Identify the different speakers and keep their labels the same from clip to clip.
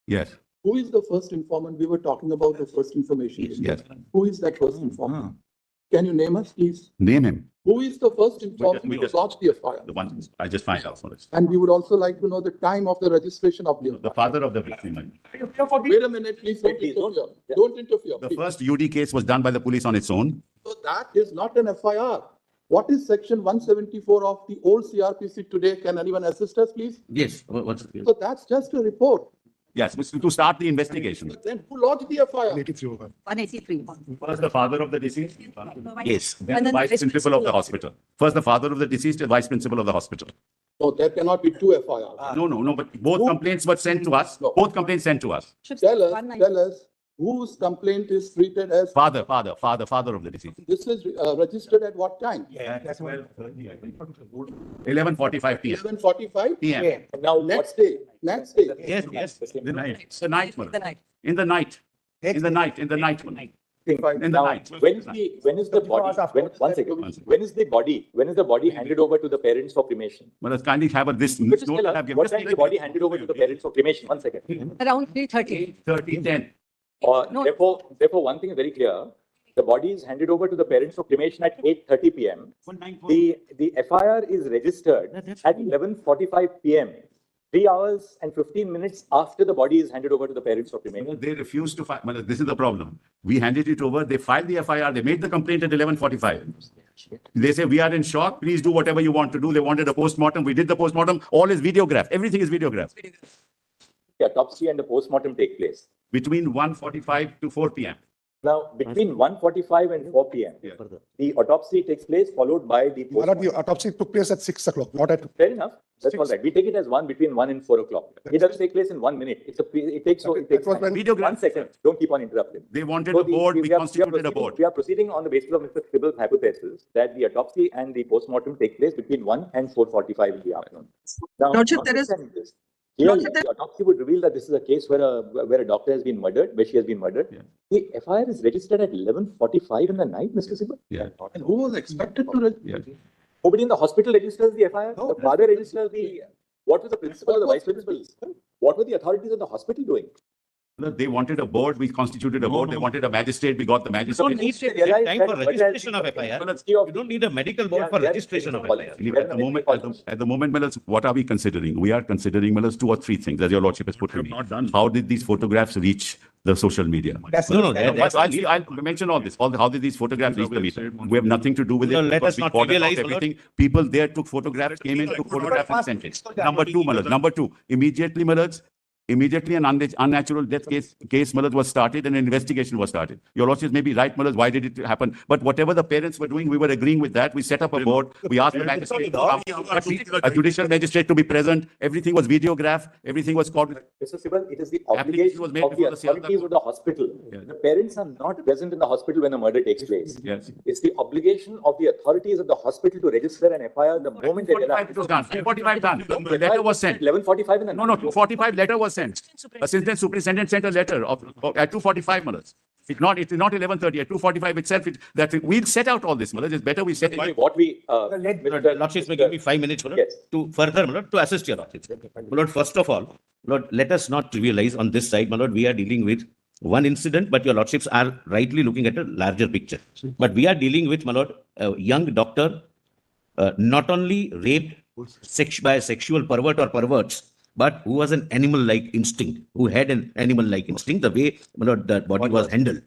Speaker 1: Yes.
Speaker 2: Who is the first informant? We were talking about the first information.
Speaker 1: Yes.
Speaker 2: Who is that first informant? Can you name us, please?
Speaker 1: Name him.
Speaker 2: Who is the first informant
Speaker 1: we
Speaker 2: to
Speaker 1: just-
Speaker 2: launch the FIR?
Speaker 1: The one I just find out for us.
Speaker 2: And we would also like to know the time of the registration of the
Speaker 1: The father of the victim.
Speaker 2: Wait a minute, please don't interfere. Don't interfere.
Speaker 1: The
Speaker 2: please.
Speaker 1: first UD case was done by the police on its own.
Speaker 2: So that is not an FIR. What is section 174 of the old CRPC today? Can anyone assist us, please?
Speaker 1: Yes. What's it?
Speaker 2: So that's just a report.
Speaker 1: Yes, to start the investigation.
Speaker 2: Then who lodged the FIR?
Speaker 3: 183.
Speaker 1: First, the father of the deceased. Yes. Then
Speaker 3: And
Speaker 1: the
Speaker 3: then
Speaker 1: vice principal of the hospital. First, the father of the deceased, the vice principal of the hospital.
Speaker 2: No, there cannot be two FIRs.
Speaker 1: No, but both complaints were sent to us. Both complaints sent to us.
Speaker 2: Tell us whose complaint is treated as,
Speaker 1: Father of the deceased.
Speaker 2: this is registered at what time?
Speaker 1: 11:45 p.m.
Speaker 2: 11:45?
Speaker 1: PM.
Speaker 2: Now, next day.
Speaker 1: Yes. The night. It's the night.
Speaker 3: The night.
Speaker 1: In the night. In the night. In the
Speaker 4: Now,
Speaker 1: night.
Speaker 4: when is the body, one second, when is the body handed over to the parents for cremation?
Speaker 1: Well, let's kindly have this.
Speaker 4: Just tell us, what time is the body handed over to the parents for cremation? One second.
Speaker 3: Around 3:30.
Speaker 1: 30:10.
Speaker 3: No.
Speaker 4: Therefore, one thing is very clear. The body is handed over to the parents for cremation at 8:30 p.m. The FIR is registered at 11:45 p.m. 3 hours and 15 minutes after the body is handed over to the parents for cremation.
Speaker 1: They refused to file. Well, this is the problem. We handed it over. They filed the FIR. They made the complaint at 11:45. They say, we are in shock. Please do whatever you want to do. They wanted a postmortem. We did the postmortem. All is videographed. Everything is videographed.
Speaker 4: The autopsy and the postmortem take place.
Speaker 1: Between 1:45 to 4 p.m.
Speaker 4: Now, between 1:45 and 4 p.m., the autopsy takes place, followed by the postmortem.
Speaker 5: The autopsy took place at 6 o'clock, not at.
Speaker 4: Fair enough. That's all right. We take it as one between 1 and 4 o'clock. It doesn't take place in 1 minute. It takes
Speaker 5: was when-
Speaker 1: Videograph.
Speaker 4: 1 second. Don't keep on interrupting.
Speaker 1: They wanted
Speaker 4: So
Speaker 1: a board. We constituted a board.
Speaker 4: We are proceeding on the basis of Mr. Sibal's hypothesis that the autopsy and the postmortem take place between 1 and 4:45 in the afternoon. Now,
Speaker 3: Lordship, there is-
Speaker 4: notwithstanding this, clearly,
Speaker 3: Lordship, there-
Speaker 4: the autopsy would reveal that this is a case where a doctor has been murdered, where she has been murdered.
Speaker 1: Yeah.
Speaker 4: The FIR is registered at 11:45 in the night, Mr. Sibal.
Speaker 1: Yeah.
Speaker 2: And who was expected to register?
Speaker 1: Yeah.
Speaker 4: Nobody in the hospital registers the FIR.
Speaker 2: No.
Speaker 4: The father registers the. What was the principal or the vice principal? What were the authorities of the hospital doing?
Speaker 1: They wanted a board. We constituted a board. They wanted a magistrate. We got the
Speaker 6: You don't
Speaker 1: magistrate.
Speaker 6: need
Speaker 4: to realize
Speaker 6: time
Speaker 4: that
Speaker 6: for
Speaker 4: murder has
Speaker 6: registration
Speaker 4: been
Speaker 6: of FIR.
Speaker 4: committed.
Speaker 6: You don't need a medical board for
Speaker 4: Yeah,
Speaker 6: registration of
Speaker 4: yeah.
Speaker 6: FIR.
Speaker 1: At the moment, Melons, what are we considering? We are considering, Melons, 2 or 3 things, as your lordship has put to me. How did these photographs reach the social media?
Speaker 6: No, that's
Speaker 1: I'll mention all this. How did these photographs reach the media? We have nothing to do with it.
Speaker 6: No, let
Speaker 1: because
Speaker 6: us
Speaker 1: we
Speaker 6: not
Speaker 1: cordoned off
Speaker 6: trivialize, my lord.
Speaker 1: everything. People there took photographs, came in, took photographs and sent it. Number 2, Melons. Number 2, immediately, Melons, an unnatural death case, Melons, was started and an investigation was started. Your lordship may be right, Melons, why did it happen? But whatever the parents were doing, we were agreeing with that. We set up a board. We asked the magistrate to come, a judicial magistrate to be present. Everything was videographed. Everything was called.
Speaker 4: Mr. Sibal, it is the
Speaker 1: Application
Speaker 4: obligation
Speaker 1: was made
Speaker 4: of the
Speaker 1: before the Siyata
Speaker 4: authorities of the hospital.
Speaker 1: Yeah.
Speaker 4: The parents are not present in the hospital when the murder takes place.
Speaker 1: Yes.
Speaker 4: It's the obligation of the authorities of the hospital to register an FIR the moment they
Speaker 1: 2:45 it was done. 2:45 done. The letter was sent.
Speaker 4: 11:45 in the night.
Speaker 1: No, 2:45 letter was sent. Assistant superintendent sent a letter at 2:45, Melons. It's not 11:30. At 2:45 itself, we'll set out all this, Melons. It's better we set it.
Speaker 4: What we,
Speaker 6: Lord, Lordships may give me 5 minutes, Lord,
Speaker 4: Yes.
Speaker 6: to further, my Lord, to assist your Lordships. My Lord, first of all, Lord, let us not trivialize on this side, my Lord, we are dealing with one incident, but your Lordships are rightly looking at a larger picture. But we are dealing with, my Lord, a young doctor, not only raped by a sexual pervert or perverts, but who was an animal-like instinct, who had an animal-like instinct, the way, my Lord, the body was handled.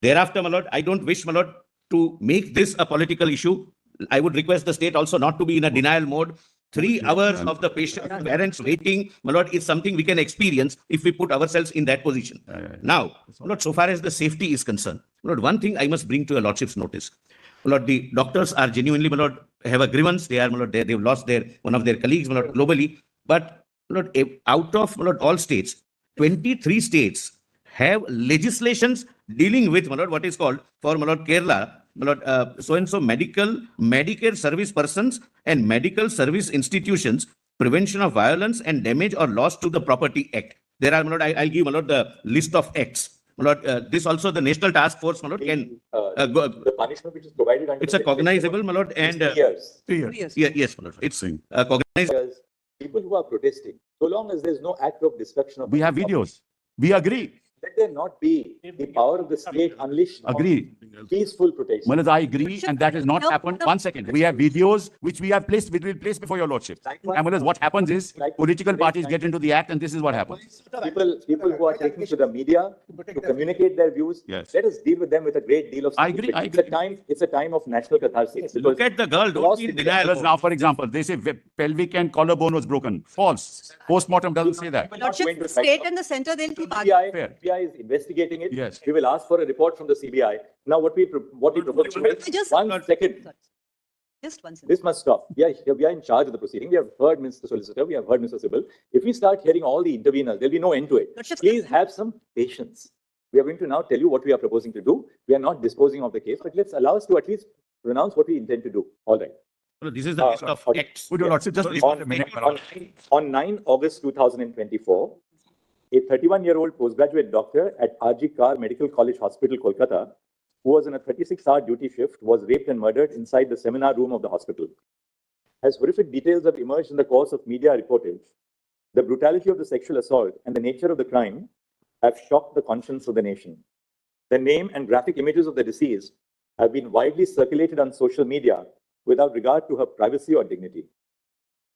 Speaker 6: Thereafter, my Lord, I don't wish, my Lord, to make this a political issue. I would request the state also not to be in a denial mode. 3 hours of the patient parents waiting, my Lord, is something we can experience if we put ourselves in that position. Now, my Lord, so far as the safety is concerned, my Lord, one thing I must bring to your Lordship's notice. My Lord, the doctors are genuinely, my Lord, have a grievance. They are, my Lord, they've lost one of their colleagues, my Lord, globally. But, my Lord, out of, my Lord, all states, 23 states have legislations dealing with, my Lord, what is called for, my Lord, Kerala, my Lord, so-and-so Medicare service persons and medical service institutions, Prevention of Violence and Damage or Loss to the Property Act. There are, my Lord, I'll give, my Lord, the list of acts. My Lord, this also the National Task Force, my Lord, can,
Speaker 4: the punishment which is provided under
Speaker 6: it's a cognizable, my Lord, and,
Speaker 4: 3 years.
Speaker 5: 3 years.
Speaker 6: yes, my Lord, it's cognizable.
Speaker 4: people who are protesting, so long as there's no act of destruction of.
Speaker 1: We have videos. We agree.
Speaker 4: Let there not be the power of the state unleashed. on
Speaker 1: Agree.
Speaker 4: Peaceful protest.
Speaker 1: Manoj, I agree, and that has not happened. 1 second. We have videos which we have placed, which we will place before your lordship. And Manoj, what happens is political parties get into the act, and this is what happens.
Speaker 4: People who are taking to the media to communicate their views,
Speaker 1: Yes.
Speaker 4: let us deal with them with a great deal of.
Speaker 1: I agree, I
Speaker 4: sympathy. It's a time of national catharsis.
Speaker 6: Look at the girl, don't be in denial.
Speaker 1: Manoj, now, for example, they say pelvic and collarbone was broken. False. Postmortem doesn't say that.
Speaker 3: Lordship, the state and the center, they'll keep
Speaker 4: CBI,
Speaker 3: arguing.
Speaker 1: Fair.
Speaker 4: CBI is investigating it.
Speaker 1: Yes.
Speaker 4: We will ask for a report from the CBI. Now, what we propose is,
Speaker 3: Just-
Speaker 4: 1 second,
Speaker 3: Just one second.
Speaker 4: this must stop. We are in charge of the proceeding. We have heard Mr. Solicitor, we have heard Mr. Sybil. If we start hearing all the interveners, there'll be no end to it.
Speaker 3: Lordship,
Speaker 4: Please have some patience. We are going to now tell you what we are proposing to do. We are not disposing of the case, but let's allow us to at least pronounce what we intend to do. All right.
Speaker 6: This is the list of
Speaker 4: okay.
Speaker 6: acts.
Speaker 1: Would your lordship just
Speaker 4: On, on 9 August 2024, a 31-year-old postgraduate doctor at rgkar Medical College Hospital, Kolkata, who was in a 36-hour duty shift, was raped and murdered inside the seminar room of the hospital. As horrific details have emerged in the course of media reportage, the brutality of the sexual assault and the nature of the crime have shocked the conscience of the nation. The name and graphic images of the deceased have been widely circulated on social media without regard to her privacy or dignity.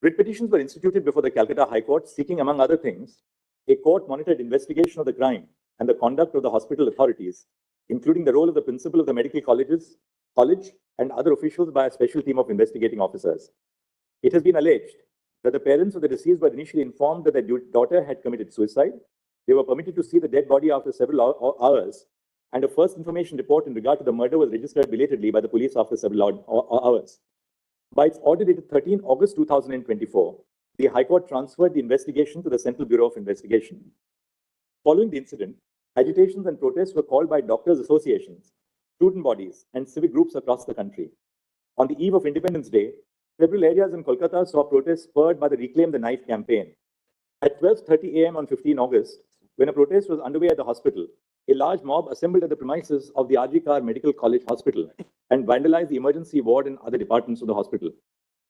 Speaker 4: Writ petitions were instituted before the Calcutta High Court seeking, among other things, a court-monitored investigation of the crime and the conduct of the hospital authorities, including the role of the principal of the medical college and other officials by a special team of investigating officers. It has been alleged that the parents of the deceased were initially informed that their daughter had committed suicide. They were permitted to see the dead body after several hours, and a first information report in regard to the murder was registered belatedly by the police after several hours. By its order dated 13 August 2024, the High Court transferred the investigation to the Central Bureau of Investigation. Following the incident, agitations and protests were called by doctors' associations, student bodies, and civic groups across the country. On the eve of Independence Day, several areas in Kolkata saw protests spurred by the Reclaim the Knife campaign. At 12:30 a.m. on 15 August, when a protest was underway at the hospital, a large mob assembled at the premises of the rgkar Medical College Hospital and vandalized the emergency ward and other departments of the hospital.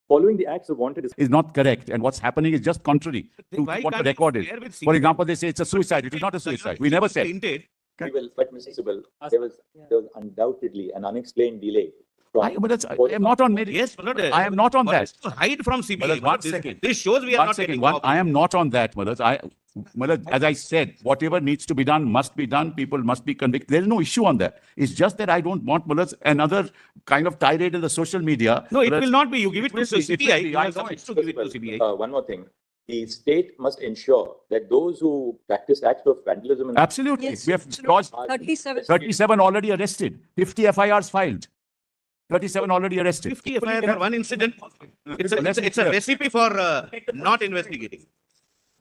Speaker 4: Following the acts of wanted
Speaker 1: Is not correct, and what's happening is just contrary to
Speaker 6: Why
Speaker 1: what the
Speaker 6: can't we
Speaker 1: record is.
Speaker 6: share with
Speaker 1: For
Speaker 6: CBI?
Speaker 1: example, they say it's a suicide. It is not a suicide. We never said.
Speaker 6: Indeed.
Speaker 4: We will, but Mr. Sybil, there was undoubtedly an unexplained delay.
Speaker 1: I am not on merit.
Speaker 6: Yes, Malad,
Speaker 1: I am not on
Speaker 6: what
Speaker 1: that.
Speaker 6: is to hide from CBI.
Speaker 1: Malad, one
Speaker 6: This-
Speaker 1: second.
Speaker 6: This shows we are
Speaker 1: One
Speaker 6: not
Speaker 1: second.
Speaker 6: getting
Speaker 1: One, I
Speaker 6: cooperation.
Speaker 1: am not on that, Malad. As I said, whatever needs to be done must be done. People must be convicted. There is no issue on that. It's just that I don't want, Malad, another kind of tirade in the social media.
Speaker 6: No, it
Speaker 1: Malad,
Speaker 6: will not be. You give it to
Speaker 1: will be, it will
Speaker 6: CBI.
Speaker 1: be.
Speaker 6: You
Speaker 1: I
Speaker 6: have
Speaker 1: know
Speaker 6: subjects
Speaker 1: it.
Speaker 6: to give it to CBI.
Speaker 4: One more thing. The state must ensure that those who practice acts of vandalism and
Speaker 1: Absolutely.
Speaker 3: Yes.
Speaker 1: We have lodged
Speaker 3: 37.
Speaker 1: 37 already arrested, 50 FIRs filed. 37 already arrested.
Speaker 6: 50 FIR for one incident. It's a recipe for not investigating.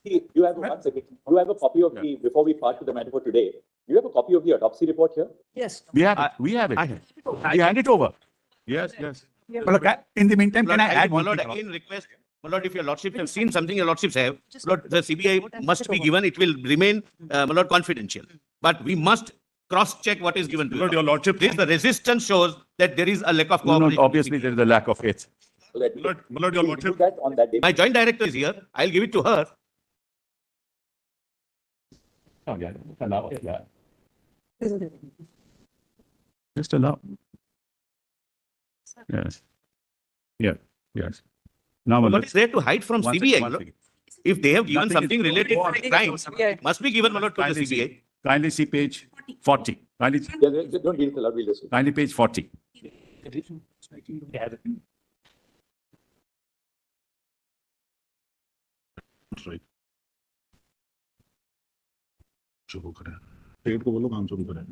Speaker 4: you have one second. You have a copy of the, before we part to the matter for today, you have a copy of the autopsy report here?
Speaker 3: Yes.
Speaker 1: We have it. We have it. We hand it over. Yes, yes.
Speaker 7: In the meantime, can I add one
Speaker 6: Malad,
Speaker 7: thing?
Speaker 6: again request, Malad, if your lordships have seen something, your lordships have, Malad, the CBI must be given, it will remain, Malad, confidential. But we must cross-check what is given to
Speaker 7: Malad,
Speaker 6: you.
Speaker 7: your lordship-
Speaker 6: This, the resistance shows that there is a lack of
Speaker 1: No,
Speaker 6: cooperation.
Speaker 1: no, obviously there is a lack of faith.
Speaker 4: So that we
Speaker 7: Malad, your
Speaker 4: do
Speaker 7: lordship,
Speaker 4: that on that day.
Speaker 6: My joint director is here. I'll give it to her.
Speaker 1: Oh, yeah. Allow it, yeah. Just allow. Yes. Yeah, yes. Now,
Speaker 6: What
Speaker 1: Malad,
Speaker 6: is there to hide from
Speaker 1: one
Speaker 6: CBI?
Speaker 1: second, one
Speaker 6: Malad?
Speaker 1: second.
Speaker 6: If they have given
Speaker 1: Nothing is-
Speaker 6: something related to crime,
Speaker 3: Yeah.
Speaker 6: must be given, Malad, to the
Speaker 1: Kindly
Speaker 6: CBI.
Speaker 1: see- kindly see page 40. Kindly,
Speaker 4: Don't read it aloud, we'll listen.
Speaker 1: kindly page 40.
Speaker 7: right. शुरू करें state को बोलो काम शुरू करें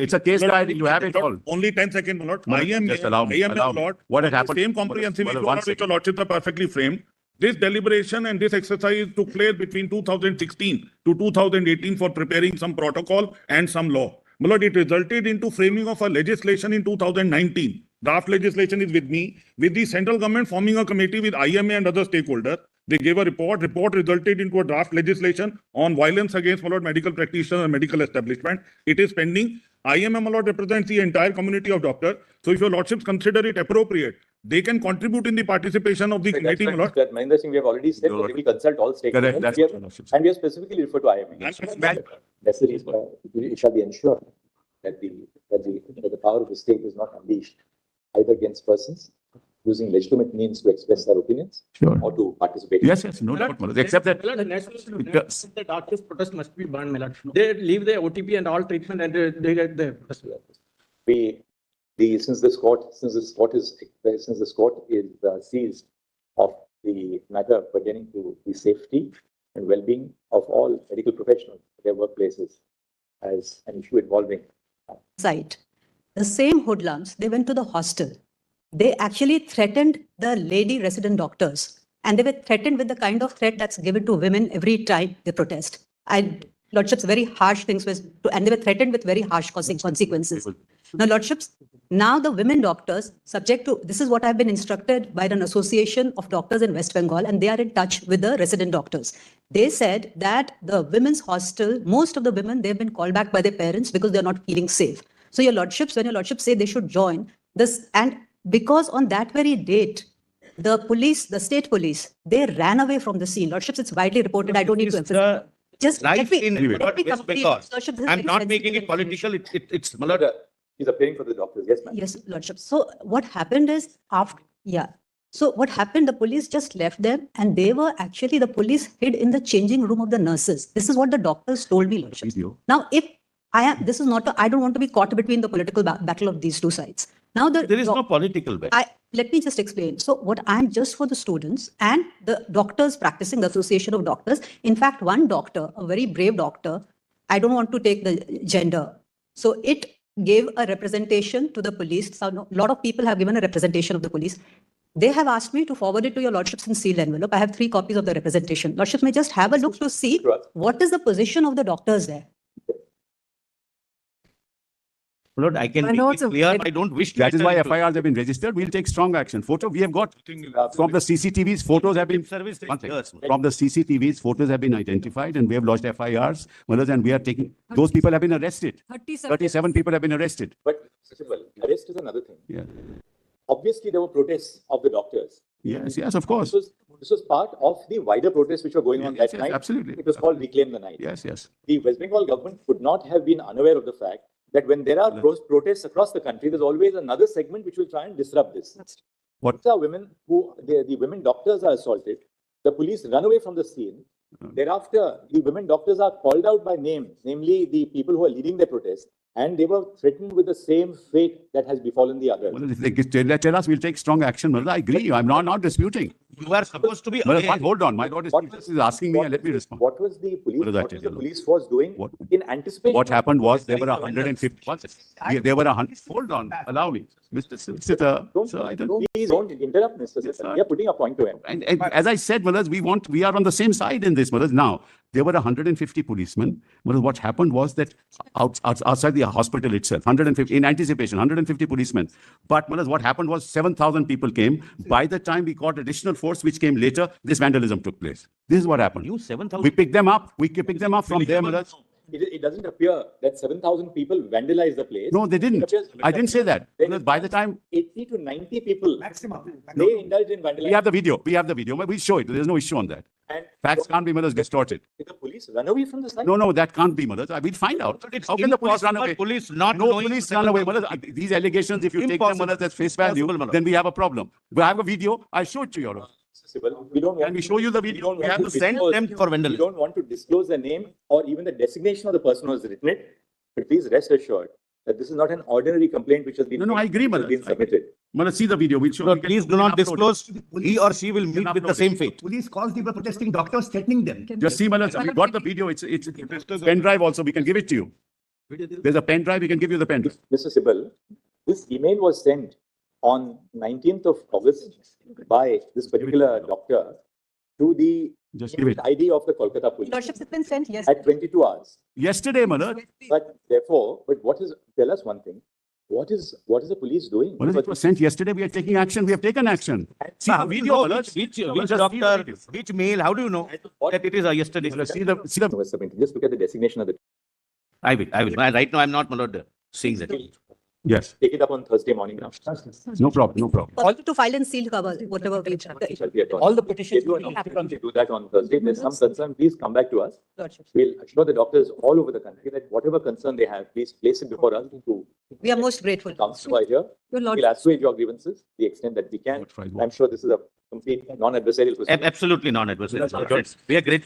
Speaker 1: It's a case file. You have it all.
Speaker 7: Only 10 seconds, my lord.
Speaker 1: Malad, just allow me, allow me.
Speaker 7: Lord.
Speaker 1: What had happened?
Speaker 7: Same comprehensive
Speaker 1: Malad,
Speaker 7: issue
Speaker 1: one
Speaker 7: on which your
Speaker 1: second.
Speaker 7: lordships are perfectly framed. This deliberation and this exercise took place between 2016 to 2018 for preparing some protocol and some law. My lord, it resulted into framing of a legislation in 2019. Draft legislation is with me, with the central government forming a committee with IMA and other stakeholders. They gave a report. Report resulted into a draft legislation on violence against, my lord, medical practitioners and medical establishment. It is pending. IMM, my lord, represents the entire community of doctors. So if your lordships consider it appropriate, they can contribute in the participation of the
Speaker 4: That's
Speaker 7: committee, my
Speaker 4: right,
Speaker 7: lord.
Speaker 4: Mr. Mahendra Singh, we have already said that they will consult all stakeholders.
Speaker 1: Correct, that's
Speaker 4: We have-
Speaker 1: what your lordships.
Speaker 4: And we have specifically referred to IMM.
Speaker 8: Necessary, it shall be ensured that the power of the state is not unleashed either against persons using legitimate means to express their opinions
Speaker 1: Sure.
Speaker 8: or to participate.
Speaker 1: Yes, yes, no doubt, my lord. Except that.
Speaker 9: The national
Speaker 1: It does.
Speaker 9: the doctors' protest must be banned, my lord. They leave the OTP and all treatment and they get the.
Speaker 8: Since this court is seized of the matter pertaining to the safety and well-being of all medical professionals at their workplaces as an issue involving
Speaker 3: Site. The same hoodlums, they went to the hostel. They actually threatened the lady resident doctors, and they were threatened with the kind of threat that's given to women every time they protest. Lordships, very harsh things and they were threatened with very harsh consequences. Now, Lordships, now the women doctors, subject to, this is what I've been instructed by an association of doctors in West Bengal, and they are in touch with the resident doctors. They said that the women's hostel, most of the women, they've been called back by their parents because they're not feeling safe. So your Lordships, when your Lordships say they should join this, and because on that very date, the police, the state police, they ran away from the scene. Lordships, it's widely reported. I don't need to emphasize. Just
Speaker 6: Life in
Speaker 3: let me
Speaker 6: West
Speaker 3: complete.
Speaker 6: Bengal.
Speaker 3: Lordship, this is
Speaker 6: I'm
Speaker 3: very
Speaker 6: not
Speaker 3: sensitive
Speaker 6: making it
Speaker 3: information.
Speaker 6: political. It's, my lord,
Speaker 8: He's appearing for the doctors. Yes, ma'am.
Speaker 3: Yes, Lordship. So what happened is So what happened, the police just left them, and they were actually, the police hid in the changing room of the nurses. This is what the doctors told me, Lordship.
Speaker 1: Video.
Speaker 3: Now, if this is not, I don't want to be caught between the political battle of these two sides. Now,
Speaker 6: there is no political bet.
Speaker 3: let me just explain. So what I'm just for the students and the doctors practicing, the Association of Doctors. In fact, one doctor, a very brave doctor, I don't want to take the gender. So it gave a representation to the police. So a lot of people have given a representation of the police. They have asked me to forward it to your Lordships in sealed envelope. I have 3 copies of the representation. Lordships may just have a look to see what is the position of the doctors there.
Speaker 6: Lord, I can
Speaker 3: My
Speaker 6: make
Speaker 3: lords,
Speaker 6: it clear. I don't wish to.
Speaker 1: That is why
Speaker 6: enter into-
Speaker 1: FIRs have been registered. We'll take strong action. Photo, we have got from the CCTVs, photos have been,
Speaker 6: Service
Speaker 1: one thing.
Speaker 6: yes.
Speaker 1: From the CCTVs, photos have been identified and we have lodged FIRs. And we are taking, those people have been arrested. 37 people have been arrested.
Speaker 8: But arrest is another thing.
Speaker 1: Yeah.
Speaker 8: Obviously, there were protests of the doctors.
Speaker 1: Yes, yes, of course.
Speaker 8: This was part of the wider protests which were going on
Speaker 1: Yes,
Speaker 8: that
Speaker 1: yes,
Speaker 8: night.
Speaker 1: absolutely.
Speaker 8: It was called Reclaim the Night.
Speaker 1: Yes, yes.
Speaker 8: The West Bengal government could not have been unaware of the fact that when there are protests across the country, there's always another segment which will try and disrupt this.
Speaker 1: What?
Speaker 8: These are women the women doctors are assaulted. The police run away from the scene. Thereafter, the women doctors are called out by name, namely the people who are leading the protest, and they were threatened with the same fate that has befallen the others.
Speaker 1: Well, if they tell us, we'll take strong action. Well, I agree. I'm not disputing.
Speaker 6: You are supposed to be
Speaker 1: Well,
Speaker 6: aware.
Speaker 1: hold on. My Lord is asking me and let me respond.
Speaker 8: What was the police?
Speaker 1: What is that,
Speaker 8: What was the
Speaker 1: Yellow?
Speaker 8: police force doing
Speaker 1: What-
Speaker 8: in anticipation?
Speaker 1: What happened was there were 150. There were 100. Hold on. Allow me. Mr. Sitter. Sir, I don't.
Speaker 8: Please don't interrupt, Mr.
Speaker 1: Yes,
Speaker 8: Sir.
Speaker 1: sir.
Speaker 8: We are putting a point to him.
Speaker 1: And as I said, Malas, we are on the same side in this, Malas. Now, there were 150 policemen. Malas, what happened was that outside the hospital itself, 150, in anticipation, 150 policemen. But Malas, what happened was 7,000 people came. By the time we got additional force, which came later, this vandalism took place. This is what happened.
Speaker 6: You 7,000.
Speaker 1: We picked them up. We picked them up from there, Malas.
Speaker 8: It doesn't appear that 7,000 people vandalized the place.
Speaker 1: No, they
Speaker 8: It
Speaker 1: didn't.
Speaker 8: appears-
Speaker 1: I didn't say that.
Speaker 8: There
Speaker 1: Malas,
Speaker 8: is
Speaker 1: by the time
Speaker 8: 80 to 90 people, they indulged in vandalism.
Speaker 1: we have the video, we'll show it. There's no issue on that.
Speaker 8: And
Speaker 1: Facts can't be, Malas, distorted.
Speaker 8: did the police run away from the site?
Speaker 1: No, that can't be, Malas. We'll find out.
Speaker 6: It's
Speaker 1: How can the police run
Speaker 6: impossible
Speaker 1: away?
Speaker 6: Police not
Speaker 1: No
Speaker 6: knowing
Speaker 1: police
Speaker 6: to
Speaker 1: run
Speaker 6: tell
Speaker 1: away.
Speaker 6: them.
Speaker 1: Malas, these allegations, if you take them,
Speaker 6: Impossible.
Speaker 1: Malas, as face value,
Speaker 6: Impossible, Malas.
Speaker 1: then we have a problem. We have a video. I'll show it to you, Your Honor.
Speaker 8: We don't
Speaker 1: Can
Speaker 8: want
Speaker 1: we
Speaker 8: to-
Speaker 1: show you the
Speaker 8: we
Speaker 1: video?
Speaker 8: don't
Speaker 1: We
Speaker 8: want
Speaker 1: have
Speaker 8: to
Speaker 1: to
Speaker 6: send
Speaker 8: disclose-
Speaker 6: them for
Speaker 8: We
Speaker 6: vandalism.
Speaker 8: don't want to disclose the name or even the designation of the person who has written it. But please rest assured that this is not an ordinary complaint which has been.
Speaker 1: No, I agree,
Speaker 8: which has
Speaker 1: Manas.
Speaker 8: been submitted.
Speaker 1: Malas, see the video. We'll show
Speaker 6: No,
Speaker 1: you.
Speaker 6: please do not
Speaker 1: We can upload it.
Speaker 6: disclose. He or she will meet with the same fate.
Speaker 5: Police calls the protesting doctors, threatening them.
Speaker 1: Just see, Malas, we got the video. It's pen drive also. We can give it to you. There's a pen drive. We can give you the pen drive.
Speaker 8: Mr. Sibal, this email was sent on 19th of August by this particular doctor to the
Speaker 1: Just give it.
Speaker 8: ID of the Kolkata police
Speaker 3: Lordships, it's been sent, yes.
Speaker 8: at 22 hours.
Speaker 1: Yesterday, Malas.
Speaker 8: But therefore, tell us one thing. What is the police doing?
Speaker 1: Well, it was sent yesterday. We are taking action. We have taken action. See the video, Malaj.
Speaker 6: Which
Speaker 1: Just see the
Speaker 6: doctor,
Speaker 1: video.
Speaker 6: which mail, how do you know that it is yesterday?
Speaker 1: See the
Speaker 8: Was submitted. Just look at the designation of the,
Speaker 6: I will. Right now, I'm not, my lord, seeing that.
Speaker 1: yes.
Speaker 8: take it up on Thursday morning now.
Speaker 1: No problem. No problem.
Speaker 3: Also to file in sealed cover, whatever we have.
Speaker 8: All
Speaker 9: the petitions
Speaker 8: Do that on Thursday. If there's some concern, please come back to us.
Speaker 3: Lordship.
Speaker 8: We'll assure the doctors all over the country that whatever concern they have, please place it before us to
Speaker 3: We are most grateful.
Speaker 8: counsel here.
Speaker 3: Your
Speaker 8: We'll
Speaker 3: Lordship.
Speaker 8: assuage your grievances to the extent that we can. I'm sure this is a complete non-adversarial procedure.
Speaker 6: Absolutely non-adversarial. We are grateful.